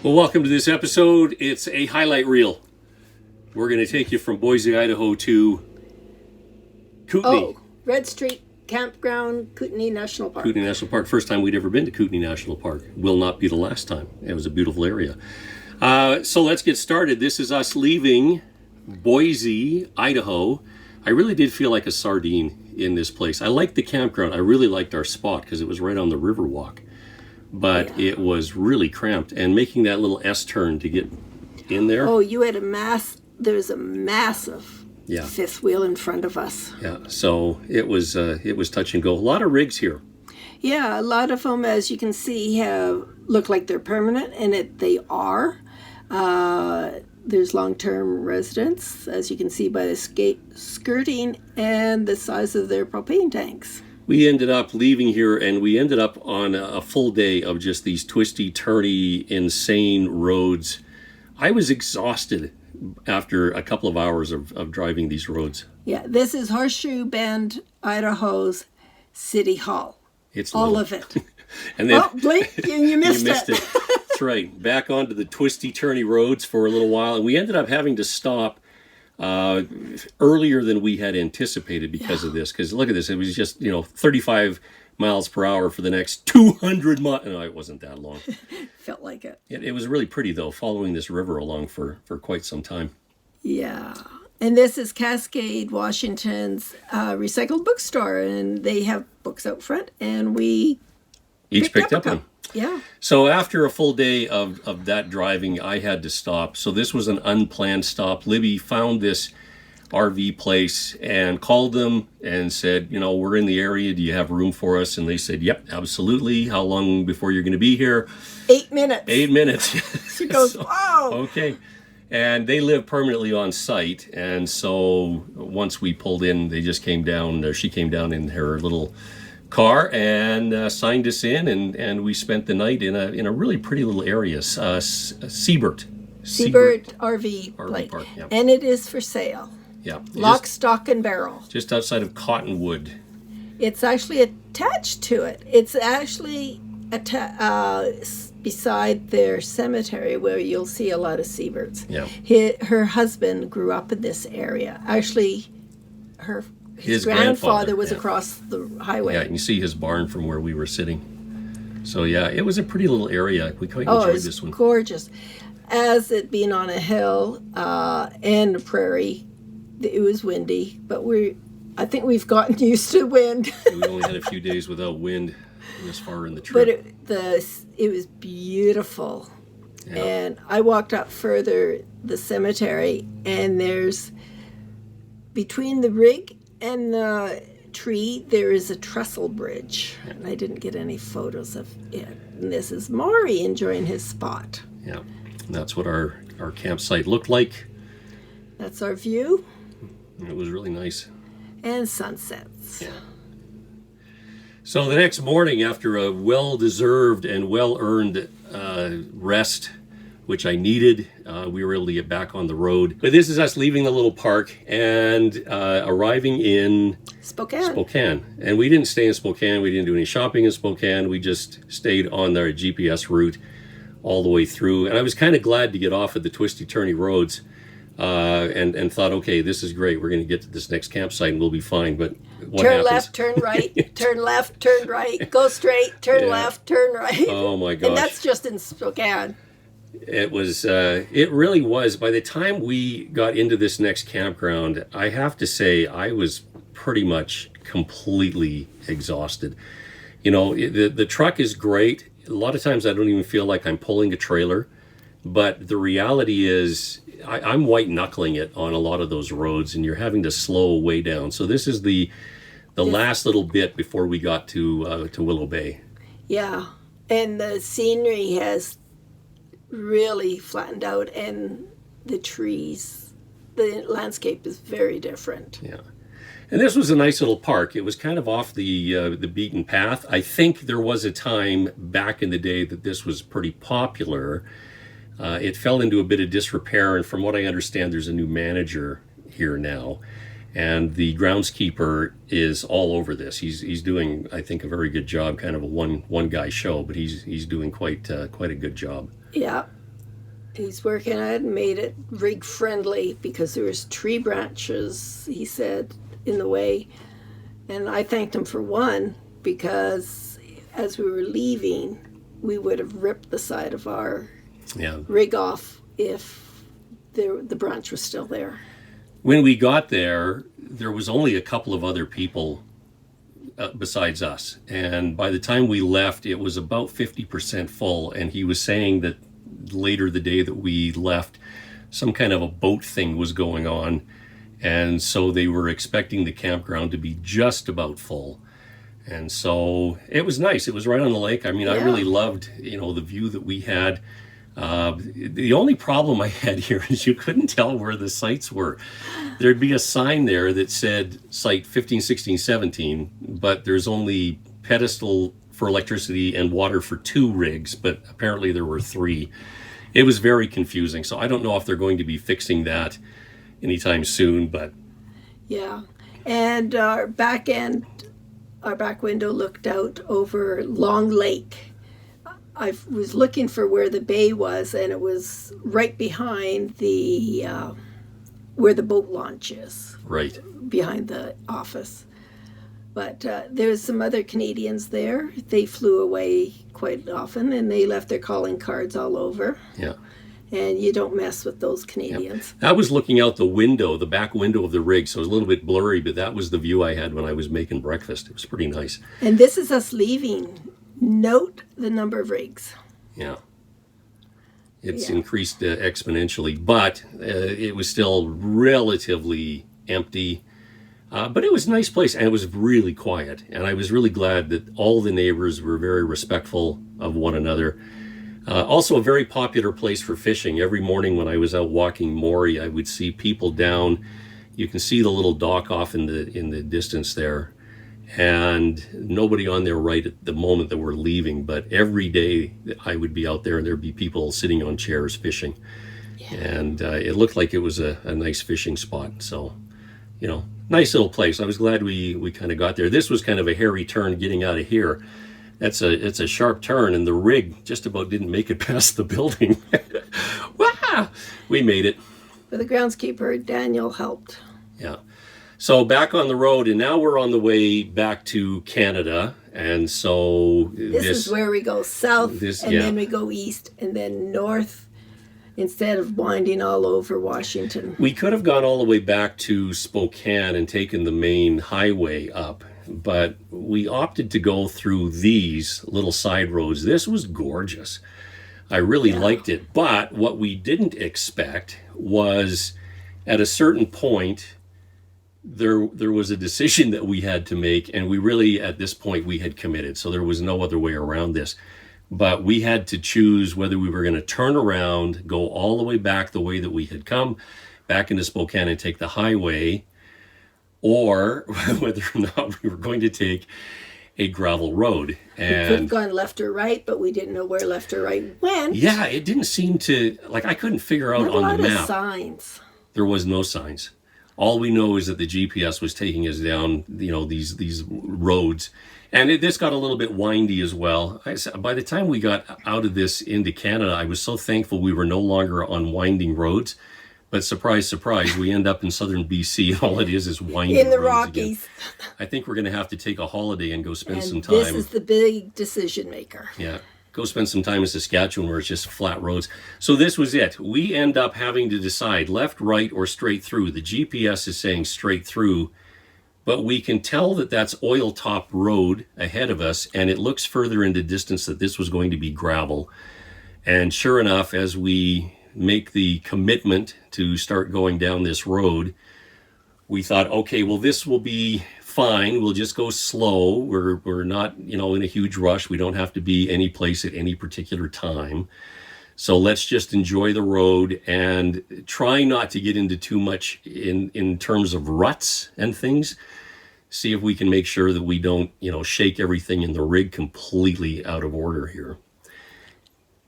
Well, welcome to this episode. It's a highlight reel. We're going to take you from Boise, Idaho to Kootenai. Oh, Red Street Campground, Kootenai National Park. Kootenai National Park. First time we'd ever been to Kootenai National Park. Will not be the last time. It was a beautiful area. So let's get started. This is us leaving Boise, Idaho. I really did feel like a sardine in this place. I liked the campground. I really liked our spot because it was right on the Riverwalk. But it was really cramped, and making that little S-turn to get in there. Oh, you had there's a massive fifth wheel in front of us. Yeah, so it was touch and go. A lot of rigs here. Yeah, a lot of them, as you can see, look like they're permanent, and they are. There's long-term residents, as you can see by the skirting and the size of their propane tanks. We ended up leaving here, and we ended up on a full day of just these twisty, turny, insane roads. I was exhausted after a couple of hours of driving these roads. Yeah, this is Horseshoe Bend, Idaho's City Hall. It's all little. of it. And then, blink, and you missed it. That's right. Back onto the twisty, turny roads for a little while, and we ended up having to stop earlier than we had anticipated because of this. Because look at this, it was just 35 miles per hour for the next 200 miles. No, it wasn't that long. Felt like it. It was really pretty though, following this river along for quite some time. Yeah. And this is Cascade, Washington's recycled bookstore, and they have books out front, and we each picked up one. Yeah. So after a full day of that driving, I had to stop. So this was an unplanned stop. Libby found this RV place and called them and said, we're in the area. Do you have room for us? And they said, yep, absolutely. How long before you're going to be here? 8 minutes. 8 minutes. She goes, wow. Okay. And they live permanently on site. And so once we pulled in, they just came down, or she came down in her little car and signed us in, and we spent the night in a really pretty little area, Siebert RV Park, yeah. And it is for sale. Yeah, Lock, stock, and barrel. Just outside of Cottonwood. It's actually attached to it. It's actually beside their cemetery, where you'll see a lot of Sieberts. Yeah. Her husband grew up in this area. Actually, his grandfather was across the highway. Yeah, and you see his barn from where we were sitting. So yeah, it was a pretty little area. We quite enjoyed this one. Gorgeous. As it being on a hill and a prairie, it was windy, but I think we've gotten used to wind. We only had a few days without wind this far in the trip. But it was beautiful. Yeah. And I walked up further, the cemetery, and there's, between the rig and the tree, there is a trestle bridge. And I didn't get any photos of it. And this is Morrie enjoying his spot. Yeah, and that's what our campsite looked like. That's our view. It was really nice. And sunsets. Yeah. So the next morning, after a well-deserved and well-earned rest, which I needed, we were able to get back on the road. But this is us leaving the little park and arriving in Spokane. And we didn't stay in Spokane. We didn't do any shopping in Spokane. We just stayed on their GPS route all the way through. And I was kind of glad to get off at the twisty, turny roads and thought, okay, this is great. We're going to get to this next campsite and we'll be fine. But what turn happens? Left, turn right, turn left, turn right, go straight, turn left, turn right. Oh my gosh. And that's just in Spokane. It was, it really was. By the time we got into this next campground, I have to say I was pretty much completely exhausted. The truck is great. A lot of times I don't even feel like I'm pulling a trailer, but the reality is I'm white knuckling it on a lot of those roads, and you're having to slow way down. So this is the last little bit before we got to Willow Bay. Yeah, and the scenery has really flattened out, and the trees, the landscape is very different. Yeah. And this was a nice little park. It was kind of off the beaten path. I think there was a time back in the day that this was pretty popular. It fell into a bit of disrepair, and from what I understand, there's a new manager here now. And the groundskeeper is all over this. He's doing, I think, a very good job. Kind of a one guy show, but he's doing quite a good job. Yeah, He's working on it and made it rig friendly because there was tree branches, he said, in the way. And I thanked him for one because as we were leaving, we would have ripped the side of our rig off if the branch was still there. When we got there, there was only a couple of other people besides us. And by the time we left, it was about 50% full. And he was saying that later the day that we left, some kind of a boat thing was going on. And so they were expecting the campground to be just about full. And so it was nice. It was right on the lake. I mean, I really loved, the view that we had. The only problem I had here is you couldn't tell where the sites were. There'd be a sign there that said site 15, 16, 17, but there's only pedestal for electricity and water for 2 rigs, but apparently there were 3. It was very confusing. So I don't know if they're going to be fixing that anytime soon, but. Yeah. And our back window looked out over Long Lake. I was looking for where the bay was, and it was right behind the where the boat launch is. Right. Behind the office. But there's some other Canadians there. They flew away quite often, and they left their calling cards all over. Yeah. And you don't mess with those Canadians. I was looking out the window, the back window of the rig, so it was a little bit blurry, but that was the view I had when I was making breakfast. It was pretty nice. And this is us leaving. Note the number of rigs. Yeah. It's increased exponentially, but it was still relatively empty. But it was a nice place, and it was really quiet. And I was really glad that all the neighbors were very respectful of one another. Also a very popular place for fishing. Every morning when I was out walking Morrie, I would see people down. You can see the little dock off in the distance there. And nobody on there right at the moment that we're leaving, but every day I would be out there and there'd be people sitting on chairs fishing. Yeah. And it looked like it was a nice fishing spot. So, nice little place. I was glad we kind of got there. This was kind of a hairy turn getting out of here. It's a sharp turn, and the rig just about didn't make it past the building. Wow! We made it. But the groundskeeper, Daniel, helped. Yeah. So back on the road, and now we're on the way back to Canada. And so this is where we go south, then we go east, and then north, instead of winding all over Washington. We could have gone all the way back to Spokane and taken the main highway up, but we opted to go through these little side roads. This was gorgeous. I really liked it. But what we didn't expect was at a certain point, there was a decision that we had to make, and we really, at this point, we had committed. So there was no other way around this. But we had to choose whether we were going to turn around, go all the way back the way that we had come, back into Spokane and take the highway, or whether or not we were going to take a gravel road. And we could have gone left or right, but we didn't know where left or right went. Yeah, it didn't seem to, I couldn't figure out on the map. Not a lot of signs. There was no signs. All we know is that the GPS was taking us down, these roads. And this got a little bit windy as well. By the time we got out of this into Canada, I was so thankful we were no longer on winding roads. But surprise, surprise, we end up in southern BC, and all it is winding in the roads Rockies. Again. I think we're going to have to take a holiday and go spend some time. This is the big decision maker. Yeah. Go spend some time in Saskatchewan where it's just flat roads. So this was it. We end up having to decide left, right, or straight through. The GPS is saying straight through, but we can tell that that's oil top road ahead of us, and it looks further into distance that this was going to be gravel. And sure enough, as we make the commitment to start going down this road, we thought, okay, well, this will be fine. We'll just go slow. We're not, in a huge rush. We don't have to be any place at any particular time. So let's just enjoy the road and try not to get into too much in terms of ruts and things. See if we can make sure that we don't, shake everything in the rig completely out of order here.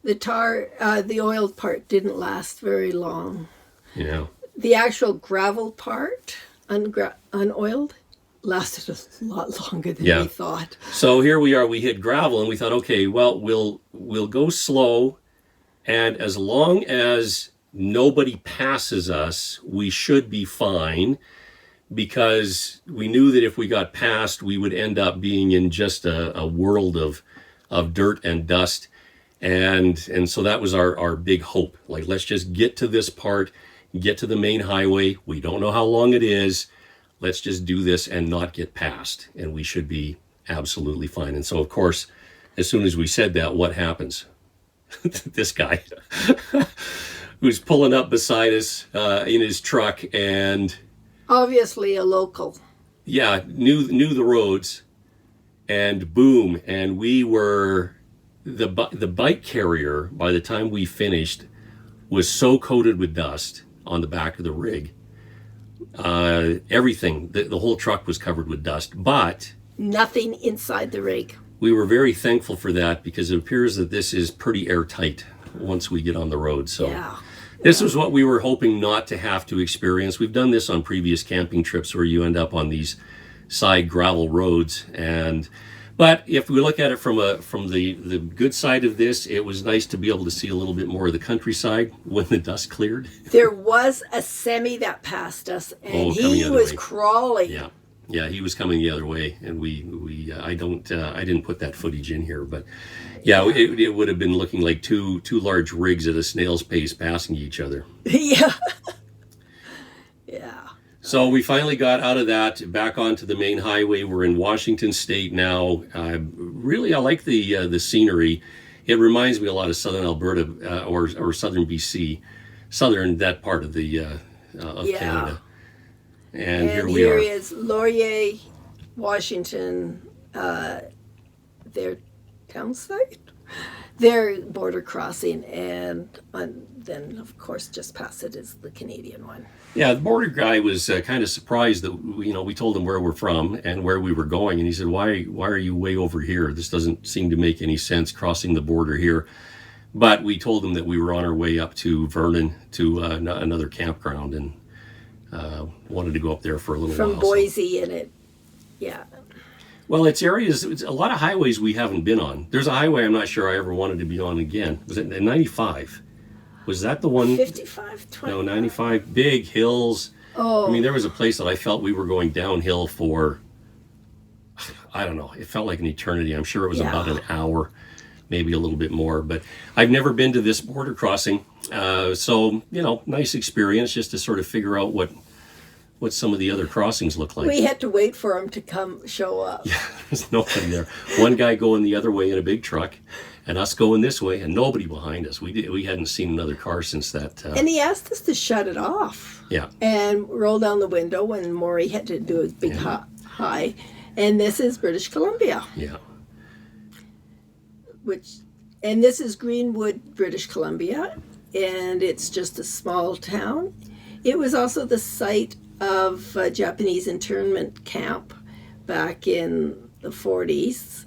The oiled part didn't last very long. Yeah. The actual gravel part, unoiled, lasted a lot longer than we thought. So here we are, we hit gravel, and we thought, okay, well, we'll go slow And as long as nobody passes us, we should be fine, because we knew that if we got passed, we would end up being in just a world of dirt and dust. And so that was our big hope. Like, let's just get to this part, get to the main highway. We don't know how long it is. Let's just do this and not get past, and we should be absolutely fine. And so, of course, as soon as we said that, what happens? This guy who's pulling up beside us in his truck, and Obviously a local. yeah, knew the roads, and boom, and we were the bike carrier. By the time we finished, was so coated with dust on the back of the rig. Everything, the whole truck was covered with dust, but Nothing inside the rig. we were very thankful for that, because it appears that this is pretty airtight once we get on the road. So Yeah. this was what we were hoping not to have to experience. We've done this on previous camping trips where you end up on these side gravel roads, but if we look at it from the good side of this, it was nice to be able to see a little bit more of the countryside when the dust cleared. There was a semi that passed us, and Oh, coming the he other was way. crawling. Yeah, he was coming the other way, and I didn't put that footage in here, but yeah, it would have been looking like two large rigs at a snail's pace passing each other. Yeah. Yeah. So we finally got out of that, back onto the main highway. We're in Washington State now. Really, I like the scenery. It reminds me a lot of southern Alberta or southern BC, that part of Canada. And here we here are. is Laurier, Washington, their town site, their border crossing, and then, of course, just past it is the Canadian one. Yeah, the border guy was kind of surprised that we told him where we're from and where we were going, and he said, "Why are you way over here? This doesn't seem to make any sense crossing the border here." But we told him that we were on our way up to Vernon to another campground, and wanted to go up there for a little while. From Boise, and it, yeah. Well, it's a lot of highways we haven't been on. There's a highway I'm not sure I ever wanted to be on again. Was it 95? Was that the one? 55, 20. No, 95. Big hills. Oh. I mean, there was a place that I felt we were going downhill for, I don't know, it felt like an eternity. I'm sure it was about an hour, maybe a little bit more. But I've never been to this border crossing. So, nice experience just to sort of figure out what some of the other crossings look like. We had to wait for him to come show up. Yeah, there's nobody there. One guy going the other way in a big truck, and us going this way, and nobody behind us. We hadn't seen another car since that. And he asked us to shut it off. Yeah. And roll down the window when Morrie had to do his big high. And this is British Columbia. Yeah. And this is Greenwood, British Columbia. And it's just a small town. It was also the site of a Japanese internment camp back in the 40s.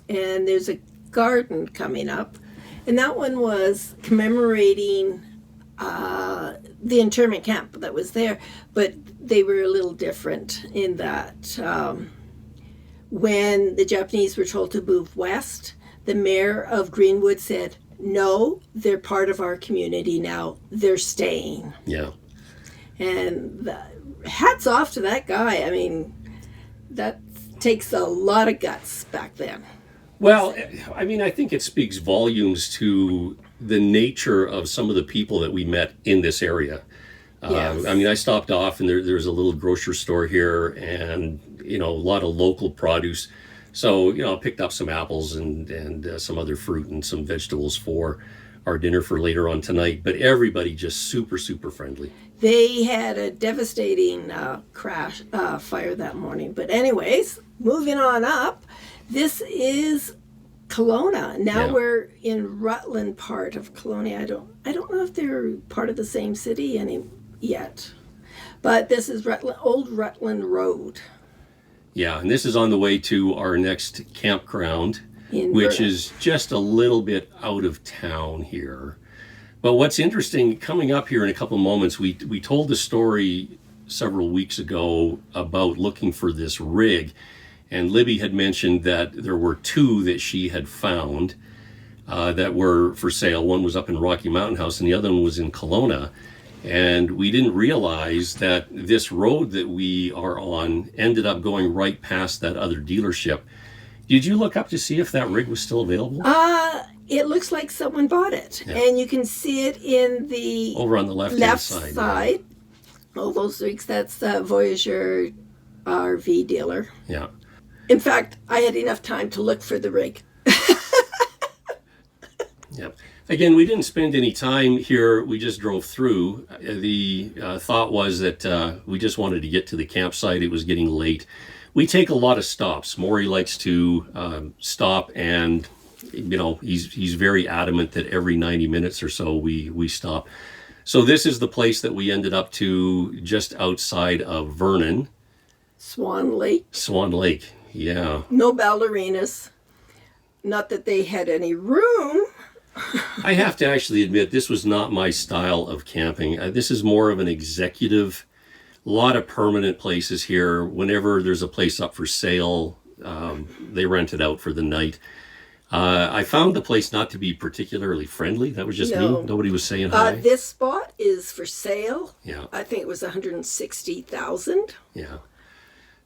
And there's a garden coming up. And that one was commemorating the internment camp that was there. But they were a little different in that when the Japanese were told to move west, the mayor of Greenwood said, "No, they're part of our community now. They're staying." Yeah. And hats off to that guy. I mean, that takes a lot of guts back then. Well, I mean, I think it speaks volumes to the nature of some of the people that we met in this area. Yes. I mean, I stopped off, and there's a little grocery store here, and a lot of local produce. So I picked up some apples and some other fruit and some vegetables for our dinner for later on tonight. But everybody just super, super friendly. They had a devastating fire that morning. But anyways, moving on up, this is Kelowna. Now we're in Rutland part of Kelowna. I don't know if they're part of the same city yet. But this is Old Rutland Road. Yeah, and this is on the way to our next campground, which Vernon. is just a little bit out of town here. But what's interesting, coming up here in a couple of moments, we told the story several weeks ago about looking for this rig, and Libby had mentioned that there were two that she had found. that were for sale. One was up in Rocky Mountain House and the other one was in Kelowna. And we didn't realize that this road that we are on ended up going right past that other dealership. Did you look up to see if that rig was still available? It looks like someone bought it. Yeah. And you can see it in the Over on the left side. All those rigs, that's the Voyager RV dealer. Yeah. In fact, I had enough time to look for the rig. Yeah. Again, we didn't spend any time here. We just drove through. The thought was that we just wanted to get to the campsite. It was getting late. We take a lot of stops. Morrie likes to stop, and he's very adamant that every 90 minutes or so we stop. So this is the place that we ended up to, just outside of Vernon. Swan Lake. Swan Lake, yeah. No ballerinas. Not that they had any room. I have to actually admit, this was not my style of camping. This is more of an executive, a lot of permanent places here. Whenever there's a place up for sale, they rent it out for the night. I found the place not to be particularly friendly. That was just me. Nobody was saying hi. This spot is for sale. Yeah. I think it was $160,000. Yeah.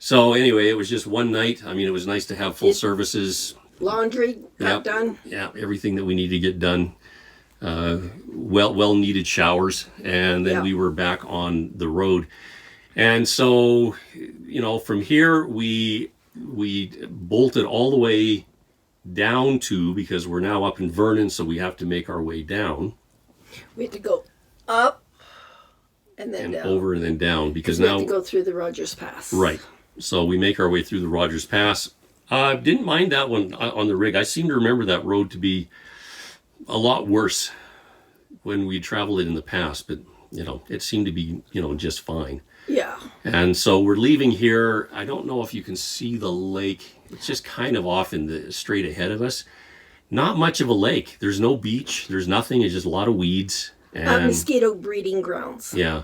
So anyway, it was just one night. I mean, it was nice to have full services. Laundry got done. Yeah, everything that we need to get done. Well needed showers, and then we were back on the road. And so, from here we bolted all the way down to, because we're now up in Vernon, so we have to make our way down. We had to go up and then down. Over and then down, because we now have to go through the Rogers Pass. Right. So we make our way through the Rogers Pass. Didn't mind that one on the rig. I seem to remember that road to be a lot worse when we traveled it in the past, but it seemed to be just fine. Yeah. And so we're leaving here. I don't know if you can see the lake. It's just kind of off in the straight ahead of us. Not much of a lake. There's no beach. There's nothing. It's just a lot of weeds and mosquito breeding grounds. Yeah.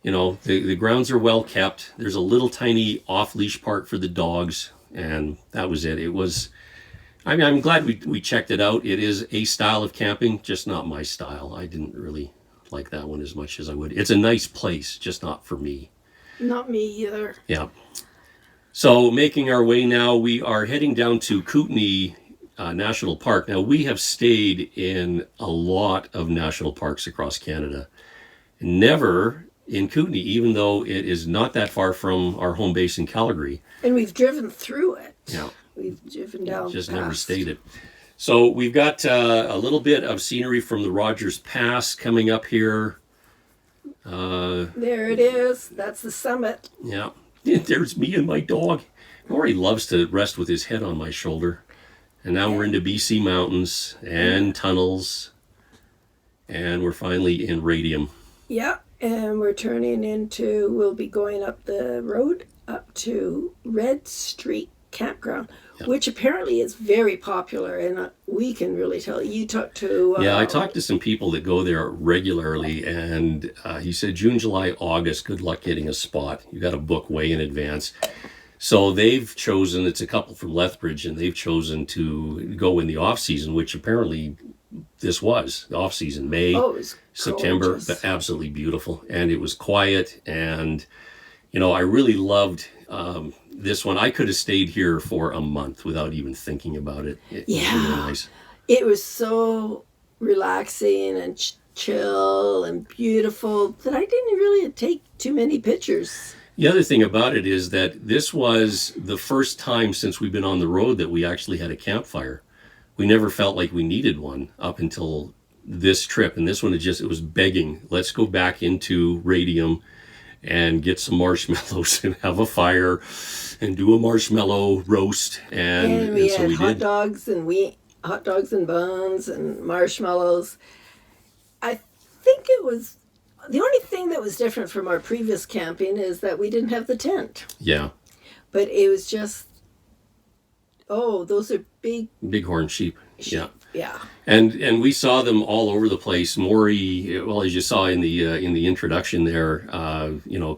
The grounds are well kept. There's a little tiny off-leash part for the dogs. And that was it. It was, I'm glad we checked it out. It is a style of camping, just not my style. I didn't really like that one as much as I would. It's a nice place, just not for me. Not me either. Yeah. So making our way now, we are heading down to Kootenay National Park. Now, we have stayed in a lot of national parks across Canada. Never in Kootenay, even though it is not that far from our home base in Calgary. And we've driven through it. Yeah. We've driven down Just past. never stayed it. So we've got a little bit of scenery from the Rogers Pass coming up here. There it is. That's the summit. Yeah. There's me and my dog. Morrie loves to rest with his head on my shoulder. And now we're into BC mountains and tunnels. And we're finally in Radium. Yeah. And we're we'll be going up the road up to Red Street Campground, which apparently is very popular, and we can really tell. You talked to... I talked to some people that go there regularly, and he said June, July, August, good luck getting a spot. You got to book way in advance. So they've chosen, it's a couple from Lethbridge, and they've chosen to go in the off-season, which apparently this was the off-season, May, September, gorgeous. But absolutely beautiful. And it was quiet, and, I really loved this one. I could have stayed here for a month without even thinking about it. It was really nice. It was so relaxing and chill and beautiful that I didn't really take too many pictures. The other thing about it is that this was the first time since we've been on the road that we actually had a campfire. We never felt like we needed one up until this trip. And this one, it was begging, let's go back into Radium and get some marshmallows and have a fire and do a marshmallow roast. And we so had we hot did. hot dogs and buns and marshmallows. I think it was... The only thing that was different from our previous camping is that we didn't have the tent. Yeah. But it was just, those are Bighorn sheep. Yeah. Yeah. And we saw them all over the place. Morrie, well, as you saw in the introduction there,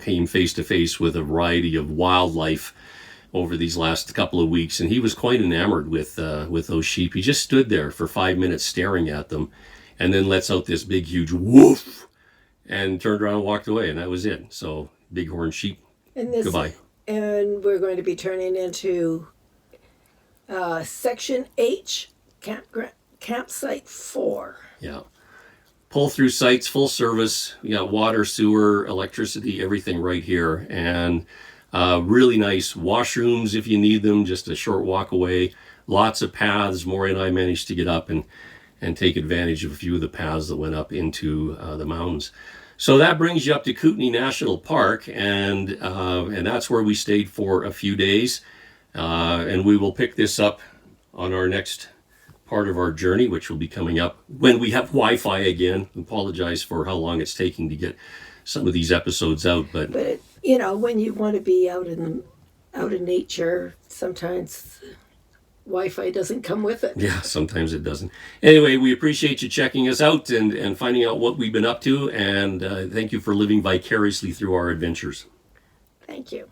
came face to face with a variety of wildlife over these last couple of weeks, and he was quite enamored with those sheep. He just stood there for 5 minutes staring at them, and then lets out this big, huge woof, and turned around and walked away, and that was it. So bighorn sheep, And this, goodbye. and we're going to be turning into Section H, campsite 4. Yeah. Pull through sites, full service. You got water, sewer, electricity, everything right here. And really nice washrooms if you need them, just a short walk away. Lots of paths. Morrie and I managed to get up and take advantage of a few of the paths that went up into the mountains. So that brings you up to Kootenai National Park, and that's where we stayed for a few days. And we will pick this up on our next part of our journey, which will be coming up when we have Wi-Fi again. Apologize for how long it's taking to get some of these episodes out, but When you want to be out in nature, sometimes Wi-Fi doesn't come with it. yeah, sometimes it doesn't. Anyway, we appreciate you checking us out and finding out what we've been up to, and thank you for living vicariously through our adventures. Thank you.